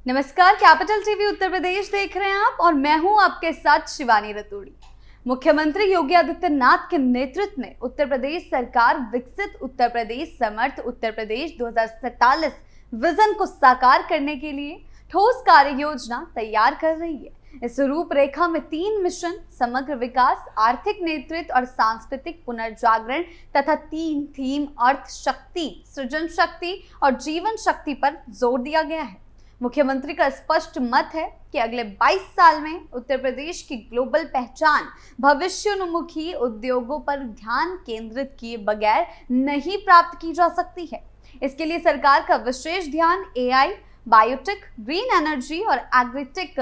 नमस्कार, capital TV Uttar Pradesh देख रहे हैं आप और मैं हूं आपके साथ शिवानी रतूड़ी। मुख्यमंत्री योगी आदित्यनाथ के नेतृत्व में उत्तर प्रदेश सरकार विकसित उत्तर प्रदेश समर्थ उत्तर प्रदेश 2047 विजन को साकार करने के लिए ठोस कार्य योजना तैयार कर रही है। इस रूपरेखा में 3 मिशन समग्र विकास, आर्थिक नेतृत्व और सांस्कृतिक पुनर्जागरण तथा 3 थीम अर्थ शक्ति, सृजन शक्ति और जीवन शक्ति पर जोर दिया गया है। मुख्यमंत्री का स्पष्ट मत है कि अगले 22 साल में उत्तर प्रदेश की ग्लोबल पहचान भविष्योन्मुखी उद्योगों पर ध्यान केंद्रित किए बगैर नहीं प्राप्त की जा सकती है। इसके लिए सरकार का विशेष ध्यान एआई, बायोटेक, ग्रीन एनर्जी और एग्रीटेक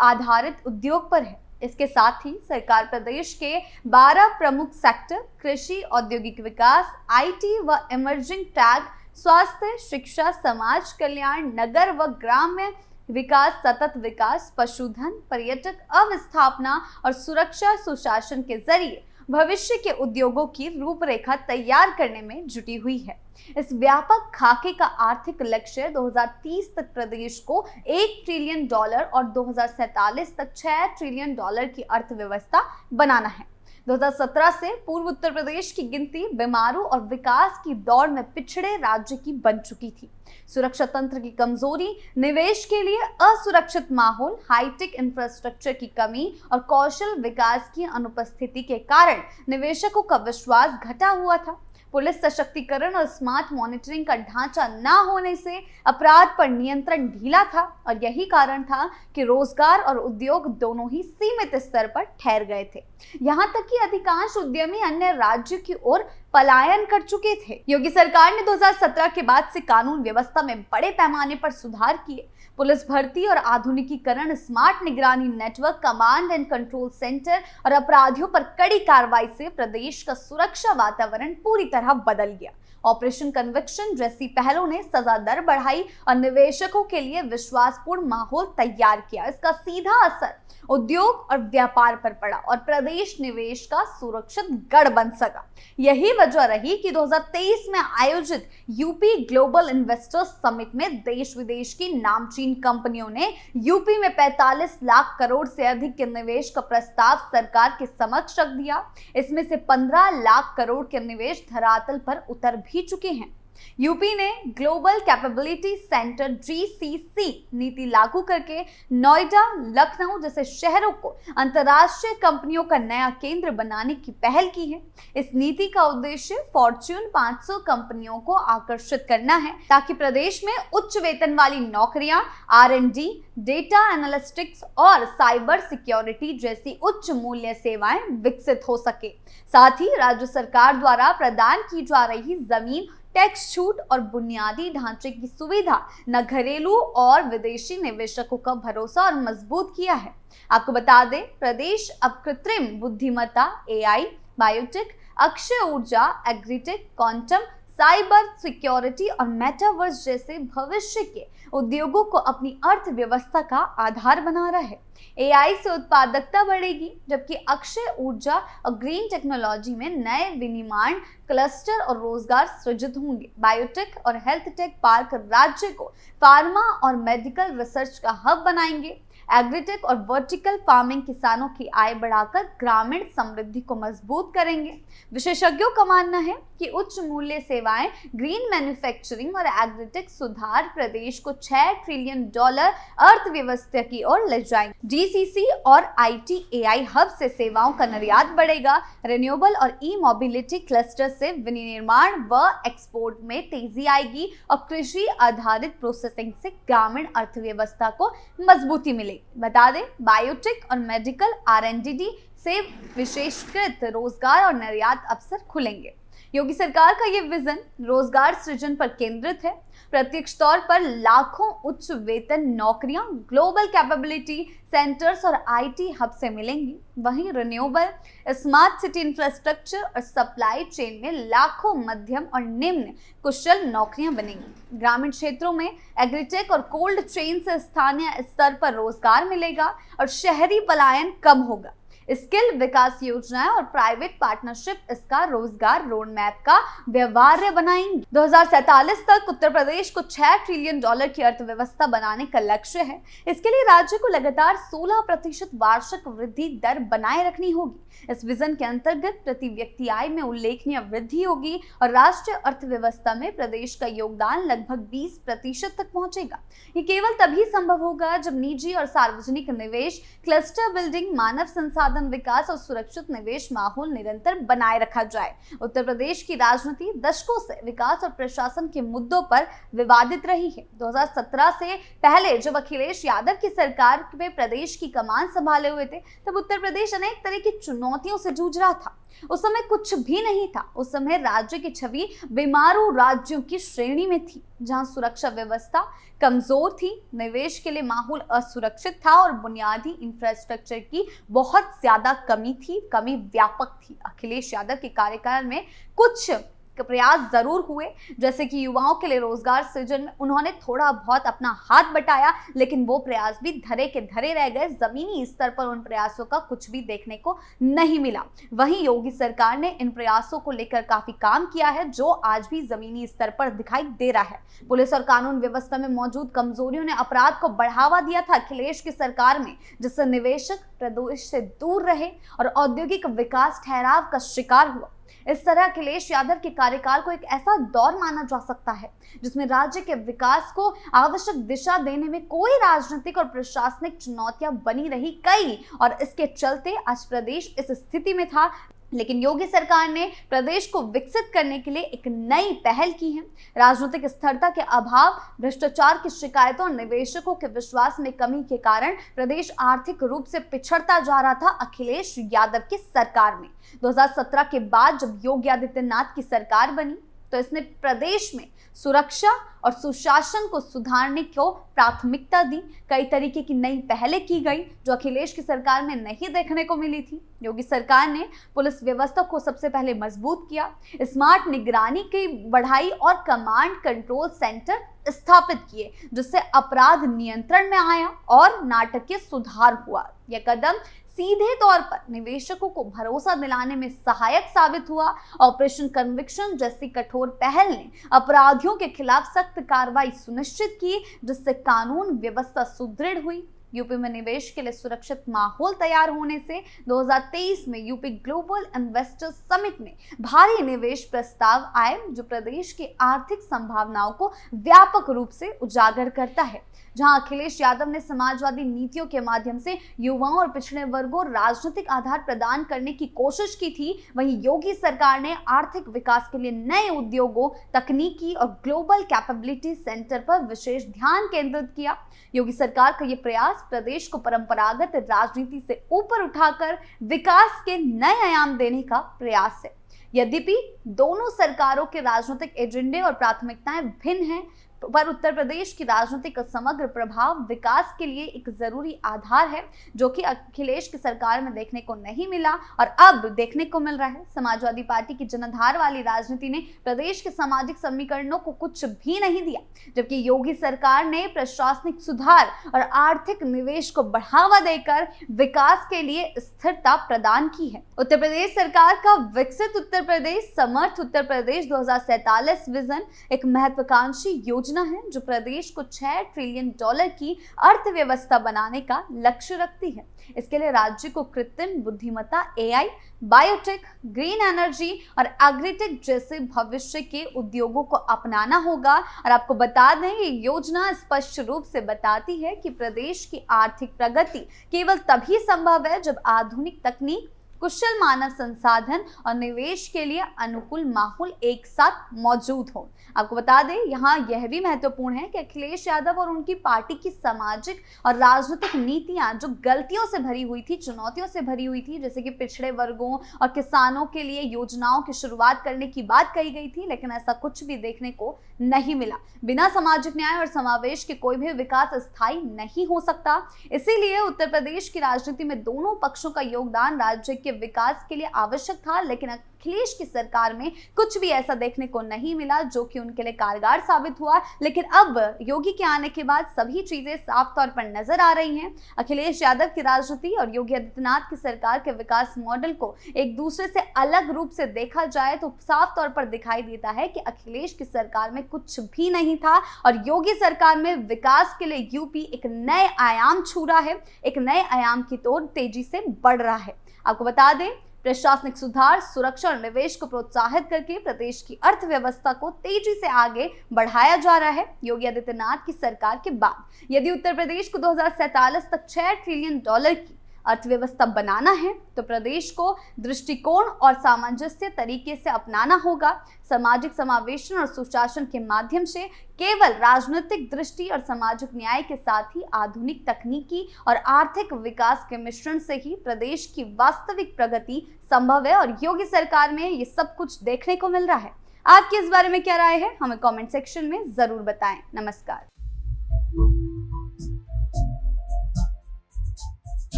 आधारित उद्योग पर है। इसके साथ ही सरकार प्रदेश के 12 प्रमुख सेक्टर कृषि, औद्योगिक विकास, आईटी व इमर्जिंग टेक, स्वास्थ्य, शिक्षा, समाज कल्याण, नगर व ग्राम्य विकास, सतत विकास, पशुधन, पर्यटक, अवस्थापना और सुरक्षा सुशासन के जरिए भविष्य के उद्योगों की रूपरेखा तैयार करने में जुटी हुई है। इस व्यापक खाके का आर्थिक लक्ष्य 2030 तक प्रदेश को $1 ट्रिलियन और 2047 तक $6 ट्रिलियन की अर्थव्यवस्था बनाना है। 2017 से पूर्व उत्तर प्रदेश की गिनती बीमारों और विकास की दौड़ में पिछड़े राज्य की बन चुकी थी। सुरक्षा तंत्र की कमजोरी, निवेश के लिए असुरक्षित माहौल, हाईटेक इंफ्रास्ट्रक्चर की कमी और कौशल विकास की अनुपस्थिति के कारण निवेशकों का विश्वास घटा हुआ था। पुलिस सशक्तिकरण और स्मार्ट मॉनिटरिंग का ढांचा न होने से अपराध पर नियंत्रण ढीला था और यही कारण था कि रोजगार और उद्योग दोनों ही सीमित स्तर पर ठहर गए थे। यहाँ तक कि अधिकांश उद्यमी अन्य राज्यों की ओर पलायन कर चुके थे। योगी सरकार ने 2017 के बाद से कानून व्यवस्था में बड़े पैमाने पर सुधार किए। पुलिस भर्ती और आधुनिकीकरण, स्मार्ट निगरानी network, command and control centre और अपराधियों पर कड़ी कार्रवाई से प्रदेश का सुरक्षा वातावरण पूरी तरह बदल गया। ऑपरेशन कन्विक्शन जैसी पहलों ने सजा दर बढ़ाई और निवेशकों के लिए विश्वासपूर्ण माहौल तैयार किया। इसका सीधा असर उद्योग और व्यापार पर पड़ा और प्रदेश निवेश का सुरक्षित गढ़ बन सका। यही वजह रही कि 2023 में आयोजित यूपी ग्लोबल इन्वेस्टर्स समिट में देश विदेश की नामचीन कंपनियों ने यूपी में 45 लाख करोड़ से अधिक के निवेश का प्रस्ताव सरकार के समक्ष रख दिया। इसमें से 15 लाख करोड़ के निवेश धरातल पर उतर भी चुके हैं। यूपी ने ग्लोबल कैपेबिलिटी सेंटर GCC नीति लागू करके नोएडा, लखनऊ जैसे शहरों को अंतर्राष्ट्रीय कंपनियों का नया केंद्र बनाने की पहल की है। इस नीति का उद्देश्य फॉर्च्यून 500 कंपनियों को आकर्षित करना है ताकि प्रदेश में उच्च वेतन वाली नौकरियां, R&D, डेटा एनालिटिक्स और साइबर सिक्योरिटी जैसी उच्च मूल्य सेवाएं विकसित हो सके। साथ ही राज्य सरकार द्वारा प्रदान की जा रही जमीन, टैक्स छूट और बुनियादी ढांचे की सुविधा न घरेलू और विदेशी निवेशकों का भरोसा और मजबूत किया है। आपको बता दें, प्रदेश अब कृत्रिम बुद्धिमत्ता, AI, बायोटेक, अक्षय ऊर्जा, एग्रीटेक, क्वांटम, साइबर सिक्योरिटी और मेटावर्स जैसे भविष्य के उद्योगों को अपनी अर्थव्यवस्था का आधार बना रहा है। AI से उत्पादकता बढ़ेगी, जबकि अक्षय ऊर्जा और ग्रीन टेक्नोलॉजी में नए विनिर्माण क्लस्टर और रोजगार सृजित होंगे। बायोटेक और हेल्थ टेक पार्क राज्य को फार्मा और मेडिकल रिसर्च का हब बनाएंगे। एग्रीटेक और वर्टिकल फार्मिंग किसानों की आय बढ़ाकर ग्रामीण समृद्धि को मजबूत करेंगे। विशेषज्ञों का मानना है कि उच्च मूल्य सेवाएं, ग्रीन मैन्युफैक्चरिंग और एग्रीटेक सुधार प्रदेश को $6 ट्रिलियन अर्थव्यवस्था की ओर ले जाएंगे। GCC और IT-AI हब से सेवाओं का निर्यात बढ़ेगा। रिन्यूएबल और ई-मोबिलिटी क्लस्टर से विनिर्माण व एक्सपोर्ट में तेजी आएगी और कृषि आधारित प्रोसेसिंग से ग्रामीण अर्थव्यवस्था को मजबूती मिलेगी। बता दें, बायोटेक और मेडिकल R&D से विशेषकृत रोजगार और निर्यात अवसर खुलेंगे। योगी सरकार का ये विजन रोजगार सृजन पर केंद्रित है। प्रत्यक्ष तौर पर लाखों उच्च वेतन नौकरियां ग्लोबल कैपेबिलिटी सेंटर्स और IT हब से मिलेंगी। वहीं रिन्यूएबल, स्मार्ट सिटी इंफ्रास्ट्रक्चर और सप्लाई चेन में लाखों मध्यम और निम्न कुशल नौकरियां बनेंगी। ग्रामीण क्षेत्रों में एग्रीटेक और कोल्ड चेन से स्थानीय स्तर पर रोजगार मिलेगा और शहरी पलायन कम होगा। स्किल विकास योजनाएं और प्राइवेट पार्टनरशिप इसका रोजगार रोड मैप का व्यवहार्य बनाएंगी। 2047 तक उत्तर प्रदेश को 6 ट्रिलियन डॉलर की अर्थव्यवस्था बनाने का लक्ष्य है। इसके लिए राज्य को लगातार 16% वार्षिक वृद्धि दर बनाए रखनी होगी। इस विजन के अंतर्गत प्रति व्यक्ति आय में उल्लेखनीय वृद्धि होगी और राष्ट्रीय अर्थव्यवस्था में प्रदेश का योगदान लगभग 20% तक पहुंचेगा। ये केवल तभी संभव होगा जब निजी और सार्वजनिक निवेश, क्लस्टर बिल्डिंग, मानव संसाधन विकास और सुरक्षित निवेश माहौल निरंतर बनाए रखा जाए। उत्तर प्रदेश की राजनीति दशकों से विकास और प्रशासन के मुद्दों पर विवादित रही है। 2017 से पहले जब अखिलेश यादव की सरकार में प्रदेश की कमान संभाले हुए थे, तब उत्तर प्रदेश अनेक तरह की चुनौतियों से जूझ रहा था। उस समय कुछ भी नहीं था। उस समय राज्य की छवि बीमारू राज्यों की श्रेणी में थी, जहां सुरक्षा व्यवस्था कमजोर थी, निवेश के लिए माहौल असुरक्षित था और बुनियादी इंफ्रास्ट्रक्चर की बहुत ज्यादा कमी व्यापक थी। अखिलेश यादव के कार्यकाल में कुछ प्रयास जरूर हुए, जैसे कि युवाओं के लिए रोजगार सृजन में उन्होंने थोड़ा बहुत अपना हाथ बटाया, लेकिन वो प्रयास भी धरे के धरे रह गए। जमीनी स्तर पर उन प्रयासों का कुछ भी देखने को नहीं मिला। वहीं योगी सरकार ने इन प्रयासों को लेकर काफी काम किया है, जो आज भी जमीनी स्तर पर दिखाई दे रहा है। पुलिस और कानून व्यवस्था में मौजूद कमजोरियों ने अपराध को बढ़ावा दिया था अखिलेश की सरकार में, जिससे निवेशक प्रदेश से दूर रहे और औद्योगिक विकास ठहराव का शिकार हुआ। इस तरह अखिलेश यादव के कार्यकाल को एक ऐसा दौर माना जा सकता है जिसमें राज्य के विकास को आवश्यक दिशा देने में कोई राजनीतिक और प्रशासनिक चुनौतियां बनी रही कई, और इसके चलते आज प्रदेश इस स्थिति में था। लेकिन योगी सरकार ने प्रदेश को विकसित करने के लिए एक नई पहल की है। राजनीतिक स्थिरता के अभाव, भ्रष्टाचार की शिकायतों और निवेशकों के विश्वास में कमी के कारण प्रदेश आर्थिक रूप से पिछड़ता जा रहा था अखिलेश यादव की सरकार में। 2017 के बाद जब योगी आदित्यनाथ की सरकार बनी, तो इसने प्रदेश में सुरक्षा और सुशासन को सुधारने को प्राथमिकता दी। कई तरीके की नई पहलें की गई जो अखिलेश की सरकार में नहीं देखने को मिली थी। योगी सरकार ने पुलिस व्यवस्था को सबसे पहले मजबूत किया, स्मार्ट निगरानी की बढ़ाई और कमांड कंट्रोल सेंटर स्थापित किए, जिससे अपराध नियंत्रण में आया और नाटकीय सुधार हुआ। यह कदम सीधे तौर पर निवेशकों को भरोसा दिलाने में सहायक साबित हुआ। ऑपरेशन कन्विक्शन जैसी कठोर पहल ने अपराधियों के खिलाफ सख्त कार्रवाई सुनिश्चित की, जिससे कानून व्यवस्था सुदृढ़ हुई। यूपी में निवेश के लिए सुरक्षित माहौल तैयार होने से 2023 में यूपी ग्लोबल इन्वेस्टर्स समिट में भारी निवेश प्रस्ताव आए, जो प्रदेश की आर्थिक संभावनाओं को व्यापक रूप से उजागर करता है। जहां अखिलेश यादव ने समाजवादी नीतियों के माध्यम से युवाओं और पिछड़े वर्गों को राजनीतिक आधार प्रदान करने की कोशिश की थी, वहीं योगी सरकार ने आर्थिक विकास के लिए नए उद्योगों, तकनीकी और ग्लोबल कैपेबिलिटी सेंटर पर विशेष ध्यान केंद्रित किया। योगी सरकार का यह प्रयास प्रदेश को परंपरागत राजनीति से ऊपर उठाकर विकास के नए आयाम देने का प्रयास है। यद्यपि दोनों सरकारों के राजनीतिक एजेंडे और प्राथमिकताएं भिन्न हैं, पर उत्तर प्रदेश की राजनीति का समग्र प्रभाव विकास के लिए एक जरूरी आधार है, जो कि अखिलेश की सरकार में देखने को नहीं मिला और अब देखने को मिल रहा है। समाजवादी पार्टी की जनाधार वाली राजनीति ने प्रदेश के सामाजिक समीकरणों को कुछ भी नहीं दिया, जबकि योगी सरकार ने प्रशासनिक सुधार और आर्थिक निवेश को बढ़ावा देकर विकास के लिए स्थिरता प्रदान की है। उत्तर प्रदेश सरकार का विकसित उत्तर प्रदेश, समर्थ उत्तर प्रदेश 2047 विजन एक महत्वाकांक्षी योजना है, जो प्रदेश को 6 ट्रिलियन डॉलर की अर्थव्यवस्था बनाने का लक्ष्य रखती है। इसके लिए राज्य को कृत्रिम बुद्धिमत्ता, एआई, बायोटेक, ग्रीन एनर्जी और एग्रीटेक जैसे भविष्य के उद्योगों को अपनाना होगा। और आपको बता दें, ये योजना स्पष्ट रूप से बताती है कि प्रदेश की आर्थिक प्रगति केवल तभी संभव है जब आधुनिक तकनीक, कुशल मानव संसाधन और निवेश के लिए अनुकूल माहौल एक साथ मौजूद हो। आपको बता दें, यहाँ यह भी महत्वपूर्ण है कि अखिलेश यादव और उनकी पार्टी की सामाजिक और राजनीतिक नीतियां जो गलतियों से भरी हुई थी, चुनौतियों से भरी हुई थी, जैसे कि पिछड़े वर्गों और किसानों के लिए योजनाओं की शुरुआत करने की बात कही गई थी, लेकिन ऐसा कुछ भी देखने को नहीं मिला। बिना सामाजिक न्याय और समावेश के कोई भी विकास स्थायी नहीं हो सकता। इसीलिए उत्तर प्रदेश की राजनीति में दोनों पक्षों का योगदान राज्य के विकास के लिए आवश्यक था, लेकिन अखिलेश की सरकार में कुछ भी ऐसा देखने को नहीं मिला जो कि उनके लिए कारगर साबित हुआ। लेकिन अब योगी के आने के बाद सभी चीजें साफ तौर पर नजर आ रही हैं। अखिलेश यादव की राजनीति और योगी आदित्यनाथ की सरकार के विकास मॉडल को एक दूसरे से अलग रूप से देखा जाए तो साफ तौर पर दिखाई देता है कि अखिलेश की सरकार में कुछ भी नहीं था और योगी सरकार में विकास के लिए यूपी एक नए आयाम छू रहा है, एक नए आयाम की ओर तेजी से बढ़ रहा है। आपको बता दें, प्रशासनिक सुधार, सुरक्षा और निवेश को प्रोत्साहित करके प्रदेश की अर्थव्यवस्था को तेजी से आगे बढ़ाया जा रहा है। योगी आदित्यनाथ की सरकार के बाद यदि उत्तर प्रदेश को 2047 तक 6 ट्रिलियन डॉलर की अर्थव्यवस्था बनाना है तो प्रदेश को दृष्टिकोण और सामंजस्य तरीके से अपनाना होगा। सामाजिक समावेशन और सुशासन के माध्यम से केवल राजनीतिक दृष्टि और सामाजिक न्याय के साथ ही आधुनिक तकनीकी और आर्थिक विकास के मिश्रण से ही प्रदेश की वास्तविक प्रगति संभव है और योगी सरकार में ये सब कुछ देखने को मिल रहा है। आपकी इस बारे में क्या राय है, हमें कमेंट सेक्शन में जरूर बताएं। नमस्कार।